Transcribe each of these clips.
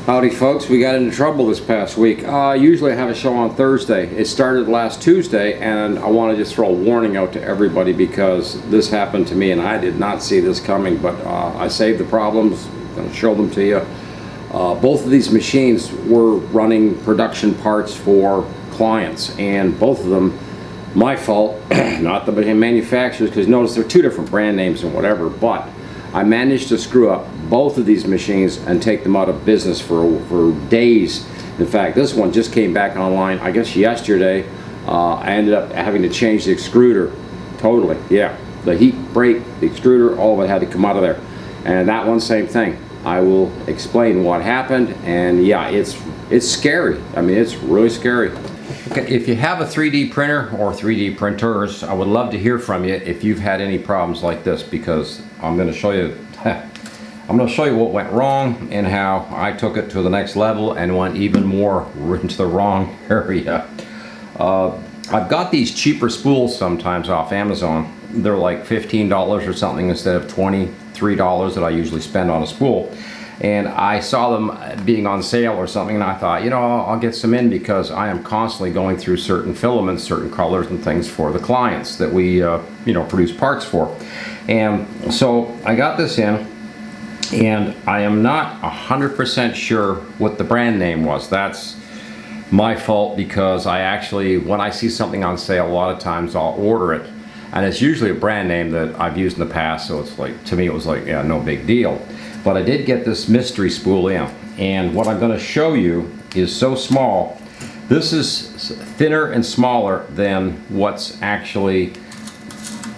Howdy folks, we got into trouble this past week. Usually I have a show on Thursday. It started last Tuesday, and I want to just throw a warning out to everybody because this happened to me and I did not see this coming, but I saved the problems. I'm going to show them to you. Both of these machines were running production parts for clients, and both of them, my fault, not the manufacturers, because notice they're two different brand names and whatever, but I managed to screw up both of these machines and take them out of business for days. In fact, this one just came back online, I guess yesterday. I ended up having to change the extruder totally. Yeah, the heat break, the extruder, all of it had to come out of there. And that one, same thing. I will explain what happened, and yeah, it's scary. I mean, it's really scary. Okay, if you have a 3D printer or 3D printers, I would love to hear from you if you've had any problems like this, because I'm going to show you what went wrong and how I took it to the next level and went even more into the wrong area. I've got these cheaper spools sometimes off Amazon. They're like $15 or something instead of $23 that I usually spend on a spool. And I saw them being on sale or something, and I thought, you know, I'll get some in because I am constantly going through certain filaments, certain colors and things for the clients that we, you know, produce parts for. And so I got this in, and I am not 100% sure what the brand name was. That's my fault, because I actually, when I see something on sale, a lot of times I'll order it, and it's usually a brand name that I've used in the past, so it's like, to me it was like, yeah, no big deal. But I did get this mystery spool in, and what I'm going to show you is so small. This is thinner and smaller than what's actually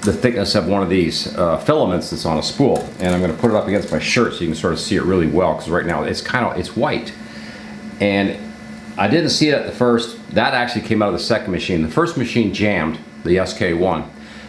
the thickness of one of these filaments that's on a spool. And I'm going to put it up against my shirt so you can sort of see it really well, because right now it's white. And I didn't see it at the first. That actually came out of the second machine. The first machine jammed, the SK1.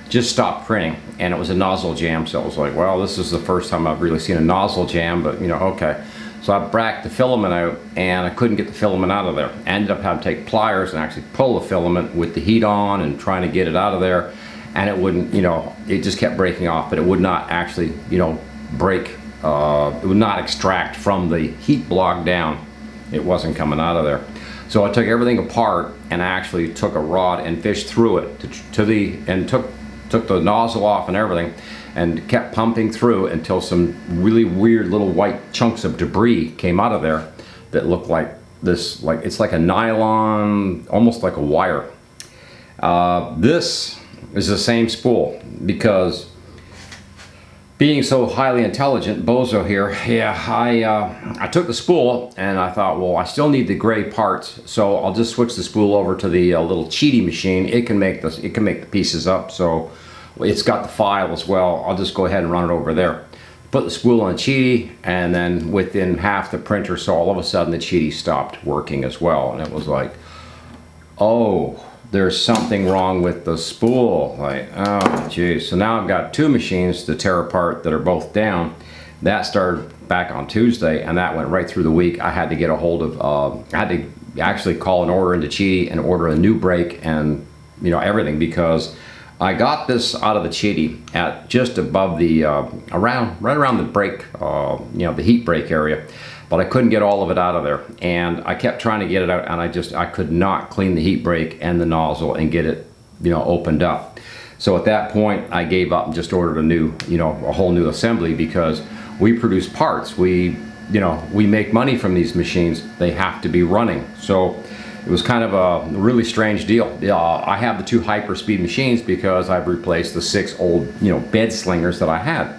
Just stopped printing, and it was a nozzle jam, so I was like, well, this is the first time I've really seen a nozzle jam, but you know, okay. So I bracked the filament out, and I couldn't get the filament out of there. I ended up having to take pliers and actually pull the filament with the heat on and trying to get it out of there, and it wouldn't, you know, it just kept breaking off, but it would not actually, you know, break, it would not extract from the heat block down. It wasn't coming out of there. So I took everything apart, and I actually took a rod and fished through it took the nozzle off and everything, and kept pumping through until some really weird little white chunks of debris came out of there that looked like this, like it's like a nylon, almost like a wire. This is the same spool, because being so highly intelligent, bozo here, yeah, I took the spool and I thought, well, I still need the gray parts, so I'll just switch the spool over to the little cheaty machine. It can make this, it can make the pieces up, so it's got the file as well. I'll just go ahead and run it over there. Put the spool on the cheaty, and then within half the printer, so all of a sudden the cheaty stopped working as well, and it was like, oh, there's something wrong with the spool. Like, oh geez. So now I've got two machines to tear apart that are both down. That started back on Tuesday, and that went right through the week. I had to get a hold of, I had to actually call an order into Cheaty and order a new brake and, you know, everything, because I got this out of the Cheaty at just above the, right around the brake, you know, the heat brake area. But I couldn't get all of it out of there, and I kept trying to get it out, and I could not clean the heat brake and the nozzle and get it, you know, opened up. So at that point I gave up and just ordered a new, you know, a whole new assembly, because we produce parts, we, you know, we make money from these machines, they have to be running. So it was kind of a really strange deal. I have the two hyper-speed machines because I've replaced the 6 old, you know, bed slingers that I had.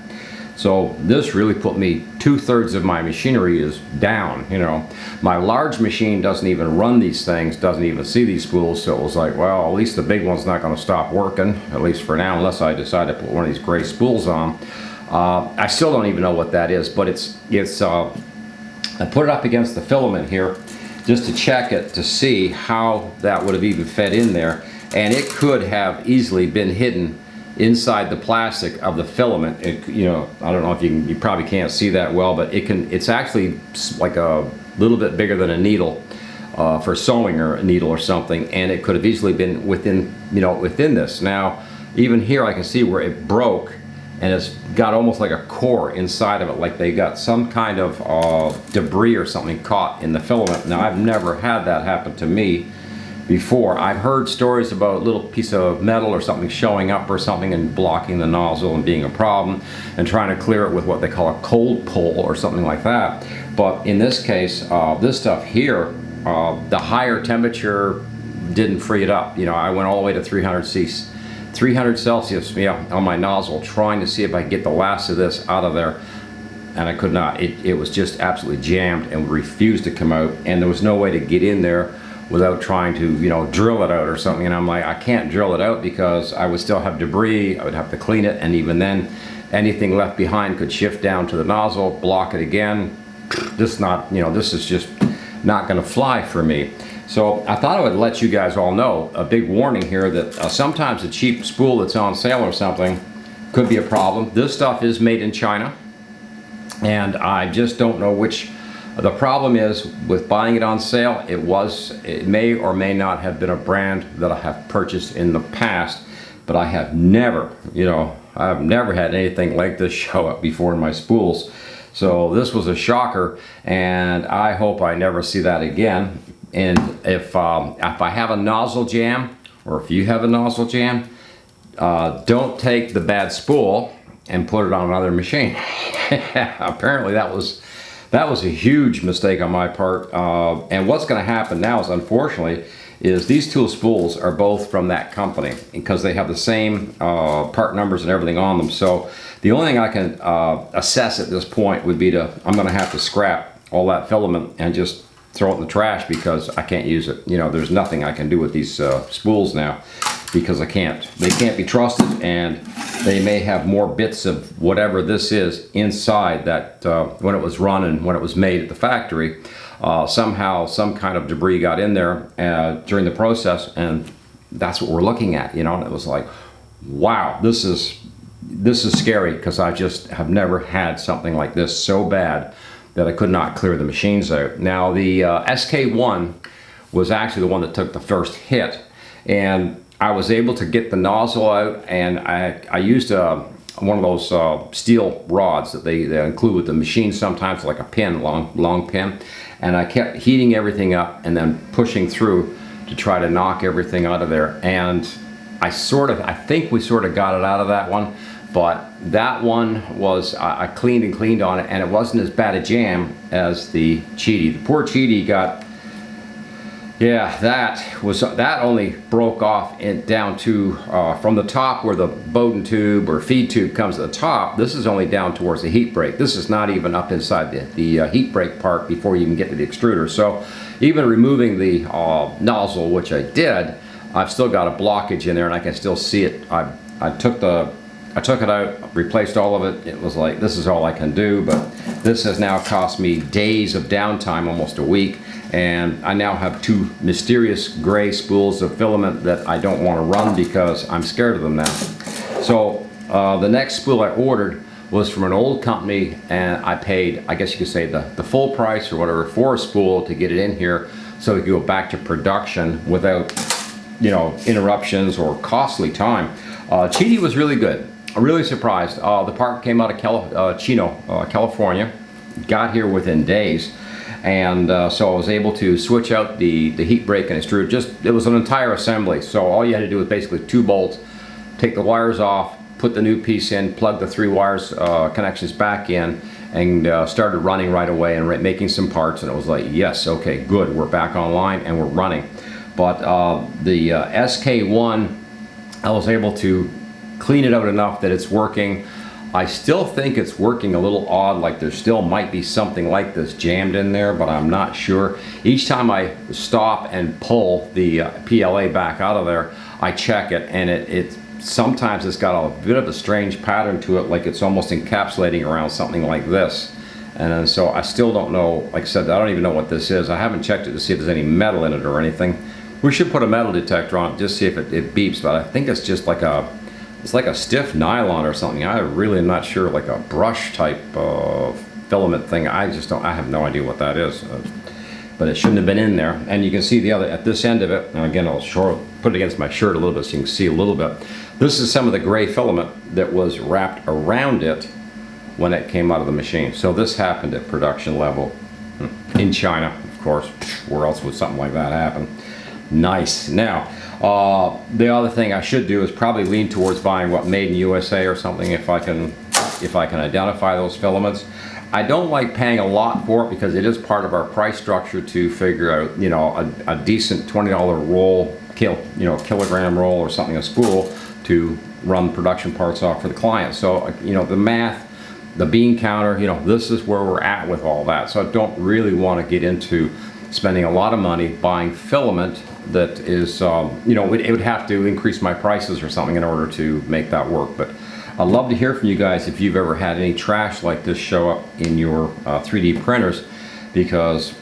So this really put me, 2/3 of my machinery is down, you know. My large machine doesn't even run these things, doesn't even see these spools, so it was like, well, at least the big one's not going to stop working, at least for now, unless I decide to put one of these gray spools on. I still don't even know what that is, but I put it up against the filament here just to check it to see how that would have even fed in there, and it could have easily been hidden inside the plastic of the filament. It, you know, I don't know if you probably can't see that well, but it's actually like a little bit bigger than a needle for sewing, or a needle or something, and it could have easily been within, you know, within this. Now even here I can see where it broke, and it's got almost like a core inside of it, like they got some kind of debris or something caught in the filament. Now, I've never had that happen to me before. I've heard stories about a little piece of metal or something showing up or something and blocking the nozzle and being a problem, and trying to clear it with what they call a cold pull or something like that. But in this case, this stuff here, the higher temperature didn't free it up. You know, I went all the way to 300 Celsius, yeah, on my nozzle, trying to see if I could get the last of this out of there, and I could not. It was just absolutely jammed and refused to come out, and there was no way to get in there without trying to, you know, drill it out or something. And I'm like, I can't drill it out because I would still have debris. I would have to clean it, and even then, anything left behind could shift down to the nozzle, block it again. This not, you know, this is just not going to fly for me. So I thought I would let you guys all know, a big warning here, that sometimes a cheap spool that's on sale or something could be a problem. This stuff is made in China, and I just don't know which. The problem is with buying it on sale, it may or may not have been a brand that I have purchased in the past, but I have never, you know, I've never had anything like this show up before in my spools. So this was a shocker, and I hope I never see that again. And if I have a nozzle jam, or if you have a nozzle jam, don't take the bad spool and put it on another machine. Apparently that was a huge mistake on my part. And what's going to happen now is, unfortunately, is these two spools are both from that company because they have the same part numbers and everything on them. So the only thing I can assess at this point would be I'm going to have to scrap all that filament and just throw it in the trash because I can't use it. You know, there's nothing I can do with these spools now because I can't. They can't be trusted, and they may have more bits of whatever this is inside that when it was run and when it was made at the factory, somehow some kind of debris got in there during the process, and that's what we're looking at, you know. And it was like, wow, this is scary, because I just have never had something like this so bad that I could not clear the machines out. Now the SK1 was actually the one that took the first hit, and I was able to get the nozzle out, and I used one of those steel rods that they include with the machine sometimes, like a pin, long pin, and I kept heating everything up and then pushing through to try to knock everything out of there. And I think we sort of got it out of that one. But that one was, I cleaned and cleaned on it, and it wasn't as bad a jam as the Cheaty. The poor Cheaty got, yeah, that only broke off down to, from the top where the Bowden tube or feed tube comes at the top, this is only down towards the heat break. This is not even up inside the heat break part before you even get to the extruder. So even removing the nozzle, which I did, I've still got a blockage in there, and I can still see it. I took it out, replaced all of it. It was like, this is all I can do, but this has now cost me days of downtime, almost a week, and I now have two mysterious gray spools of filament that I don't want to run because I'm scared of them now. So the next spool I ordered was from an old company, and I paid, I guess you could say, the full price or whatever for a spool to get it in here so we could go back to production without, you know, interruptions or costly time. Cheaty was really good. I'm really surprised. The part came out of Chino, California. Got here within days, and so I was able to switch out the heat break and extrude. It was an entire assembly. So all you had to do was basically 2 bolts, take the wires off, put the new piece in, plug the 3 wires connections back in, and started running right away and making some parts. And it was like, yes, okay, good, we're back online and we're running. But the SK1, I was able to clean it out enough that it's working. I still think it's working a little odd, like there still might be something like this jammed in there, but I'm not sure. Each time I stop and pull the PLA back out of there, I check it, and sometimes it's got a bit of a strange pattern to it, like it's almost encapsulating around something like this. And so I still don't know, like I said, I don't even know what this is. I haven't checked it to see if there's any metal in it or anything. We should put a metal detector on it, just see if it beeps, but I think it's just like it's like a stiff nylon or something. I'm really not sure, like a brush type filament thing. I have no idea what that is. But it shouldn't have been in there. And you can see at this end of it, and again, I'll put it against my shirt a little bit so you can see a little bit. This is some of the gray filament that was wrapped around it when it came out of the machine. So this happened at production level in China, of course. Where else would something like that happen? Nice. Now, the other thing I should do is probably lean towards buying what, made in USA or something, if I can identify those filaments. I don't like paying a lot for it because it is part of our price structure to figure out, you know, a decent $20 roll, kilogram roll or something, a spool, to run production parts off for the client. So, you know, the math, the bean counter, you know, this is where we're at with all that. So I don't really want to get into spending a lot of money buying filament that is, you know, it would have to increase my prices or something in order to make that work. But I'd love to hear from you guys if you've ever had any trash like this show up in your 3D printers, because,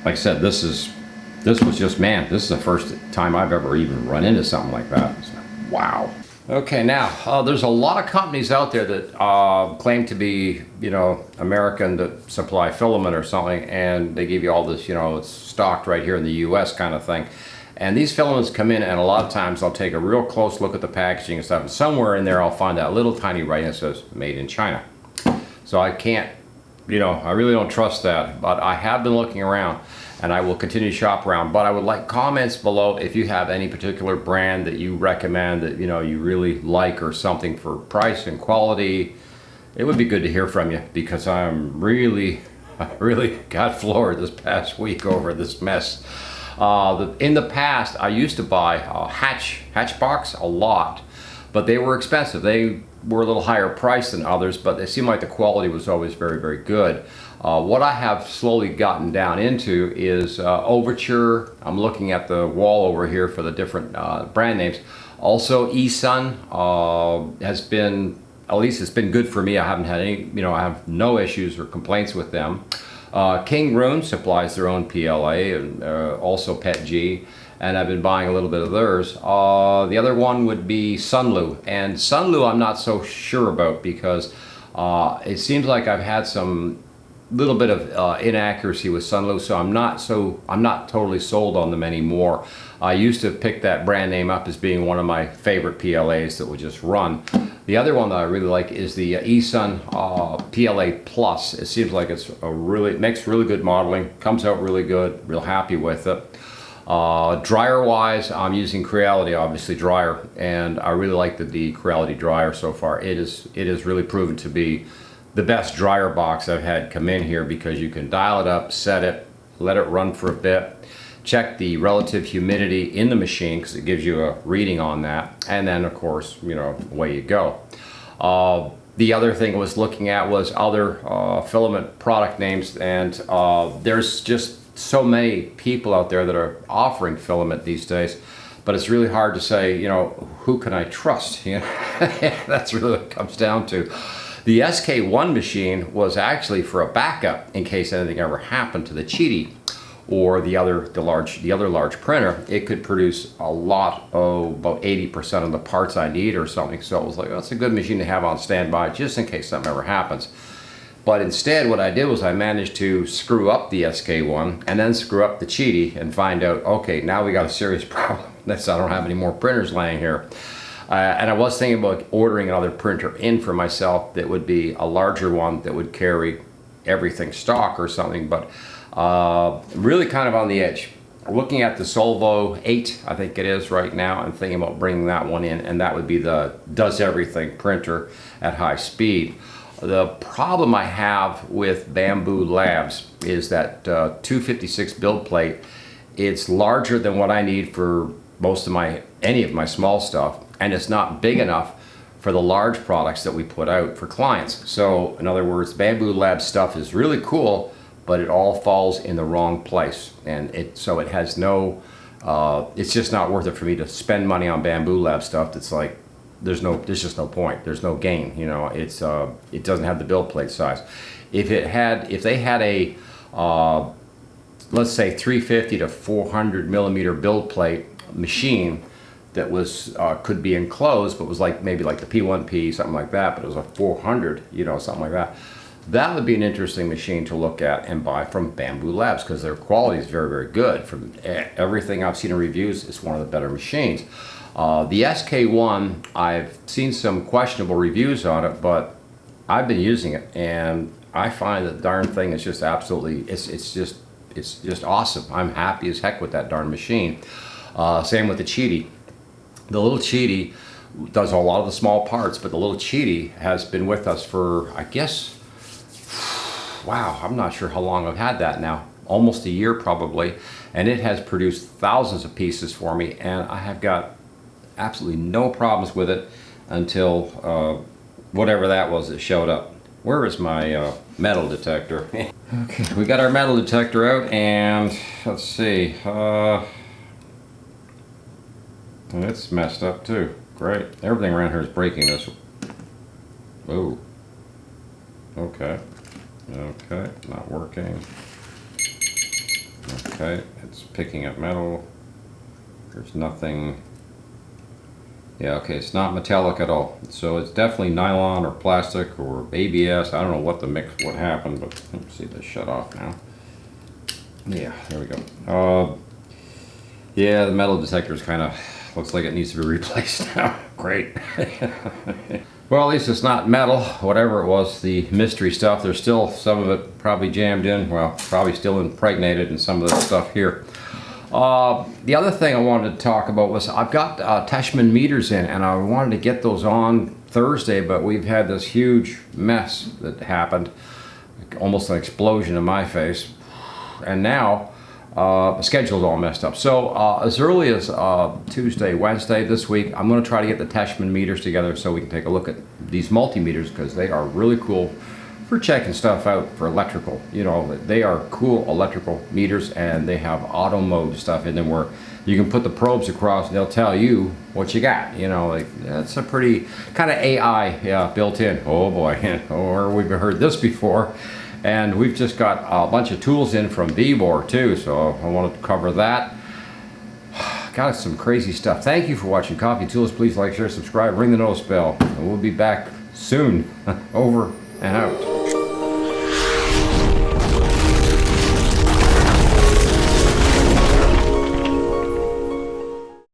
like I said, this was just, man, this is the first time I've ever even run into something like that. So, wow. Okay, now, there's a lot of companies out there that claim to be, you know, American, that supply filament or something, and they give you all this, you know, it's stocked right here in the US kind of thing. And these filaments come in, and a lot of times I'll take a real close look at the packaging and stuff, and somewhere in there I'll find that little tiny writing that says made in China. So I can't, you know, I really don't trust that, but I have been looking around, and I will continue to shop around. But I would like comments below if you have any particular brand that you recommend that, you know, you really like or something for price and quality. It would be good to hear from you, because I really got floored this past week over this mess. In the past, I used to buy Hatchbox a lot, but they were expensive. They were a little higher priced than others, but they seemed like the quality was always very, very good. What I have slowly gotten down into is Overture. I'm looking at the wall over here for the different brand names. Also, eSun has been, at least it's been good for me. I haven't had any, you know, I have no issues or complaints with them. King Rune supplies their own PLA, and also PETG, and I've been buying a little bit of theirs. The other one would be Sunlu, and Sunlu I'm not so sure about, because it seems like I've had some little bit of inaccuracy with Sunlu, so I'm not totally sold on them anymore. I used to pick that brand name up as being one of my favorite PLAs that would just run. The other one that I really like is the eSun PLA Plus. It seems like it's it makes really good modeling, comes out really good, real happy with it. Dryer wise, I'm using Creality, obviously dryer, and I really like the Creality dryer so far. It is really proven to be the best dryer box I've had come in here, because you can dial it up, set it, let it run for a bit, check the relative humidity in the machine, because it gives you a reading on that, and then of course, you know, away you go. The other thing I was looking at was other filament product names, and there's just so many people out there that are offering filament these days, but it's really hard to say, you know, who can I trust? You know, that's really what it comes down to. The SK1 machine was actually for a backup in case anything ever happened to the Cheetah or the other large printer. It could produce a lot, about 80% of the parts I need or something. So it was like, oh, it's a good machine to have on standby just in case something ever happens. But instead, what I did was I managed to screw up the SK1 and then screw up the Cheetah and find out, okay, now we got a serious problem. I don't have any more printers laying here. And I was thinking about ordering another printer in for myself that would be a larger one that would carry everything stock or something, but really kind of on the edge. Looking at the Solvo 8, I think it is right now, I'm thinking about bringing that one in, and that would be the does everything printer at high speed. The problem I have with Bamboo Labs is that 256 build plate, it's larger than what I need for any of my small stuff, and it's not big enough for the large products that we put out for clients. So in other words, Bamboo Lab stuff is really cool, but it all falls in the wrong place, and so it has no, it's just not worth it for me to spend money on Bamboo Lab stuff. That's like, there's just no point, there's no gain, you know. It doesn't have the build plate size. If they had a let's say 350 to 400 millimeter build plate machine that was could be enclosed, but was like maybe like the P1P, something like that, but it was a 400, you know, something like that, That would be an interesting machine to look at and buy from Bamboo Labs, because their quality is very, very good. From everything I've seen in reviews, it's one of the better machines. The SK1, I've seen some questionable reviews on it, but I've been using it, and I find that darn thing is just absolutely, it's just awesome. I'm happy as heck with that darn machine. Same with the Cheaty. The little Cheaty does a lot of the small parts, but the little Cheaty has been with us for, I guess, wow, I'm not sure how long I've had that now. Almost a year probably, and it has produced thousands of pieces for me, and I have got absolutely no problems with it until whatever that was that showed up. Where is my metal detector? Okay, we got our metal detector out, and let's see, it's messed up too. Great, everything around here is breaking this. Oh, okay, okay, not working. Okay, it's picking up metal. There's nothing. Yeah, okay, it's not metallic at all. So it's definitely nylon or plastic or ABS. I don't know what the mix, what happened, but let's see this shut off now. Yeah, there we go. Yeah, the metal detector is kind of, looks like it needs to be replaced now. Great. Well, at least it's not metal, whatever it was, the mystery stuff. There's still some of it probably jammed in, well, probably still impregnated in some of the stuff here. The other thing I wanted to talk about was I've got Teshman meters in, and I wanted to get those on Thursday, but we've had this huge mess that happened, almost an explosion in my face, and now the schedule's all messed up. So as early as Tuesday, Wednesday this week, I'm going to try to get the Teshman meters together so we can take a look at these multimeters, because they are really cool for checking stuff out for electrical. You know, they are cool electrical meters, and they have auto mode stuff in them where you can put the probes across and they'll tell you what you got. You know, like, that's a pretty kind of AI built in. Oh boy, or we've heard this before. And we've just got a bunch of tools in from VBOR too, so I want to cover that. Got some crazy stuff. Thank you for watching Coffee Tools. Please like, share, subscribe, ring the notice bell, and we'll be back soon. Over and out.